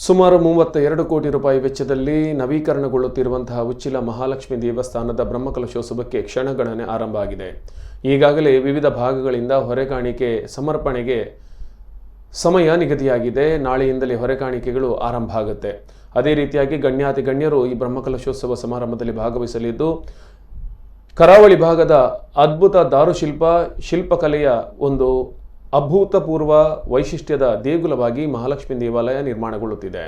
ಸುಮಾರು 32 ಕೋಟಿ ರೂಪಾಯಿ ವೆಚ್ಚದಲ್ಲಿ ನವೀಕರಣಗೊಳ್ಳುತ್ತಿರುವಂತಹ ಉಚ್ಚಿಲ ಮಹಾಲಕ್ಷ್ಮಿ ದೇವಸ್ಥಾನದ ಬ್ರಹ್ಮಕಲಶೋತ್ಸವಕ್ಕೆ ಕ್ಷಣಗಣನೆ ಆರಂಭ ಆಗಿದೆ. ಈಗಾಗಲೇ ವಿವಿಧ ಭಾಗಗಳಿಂದ ಹೊರೆಕಾಣಿಕೆ ಸಮರ್ಪಣೆಗೆ ಸಮಯ ನಿಗದಿಯಾಗಿದೆ. ನಾಳೆಯಿಂದಲೇ ಹೊರೆಕಾಣಿಕೆಗಳು ಆರಂಭ ಆಗುತ್ತೆ. ಅದೇ ರೀತಿಯಾಗಿ ಗಣ್ಯಾತಿ ಗಣ್ಯರು ಈ ಬ್ರಹ್ಮಕಲಶೋತ್ಸವ ಸಮಾರಂಭದಲ್ಲಿ ಭಾಗವಹಿಸಲಿದ್ದು, ಕರಾವಳಿ ಭಾಗದ ಅದ್ಭುತ ಶಿಲ್ಪಕಲೆಯ ಒಂದು ಅಭೂತಪೂರ್ವ ವೈಶಿಷ್ಟ್ಯದ ದೇಗುಲವಾಗಿ ಮಹಾಲಕ್ಷ್ಮಿ ದೇವಾಲಯ ನಿರ್ಮಾಣಗೊಳ್ಳುತ್ತಿದೆ.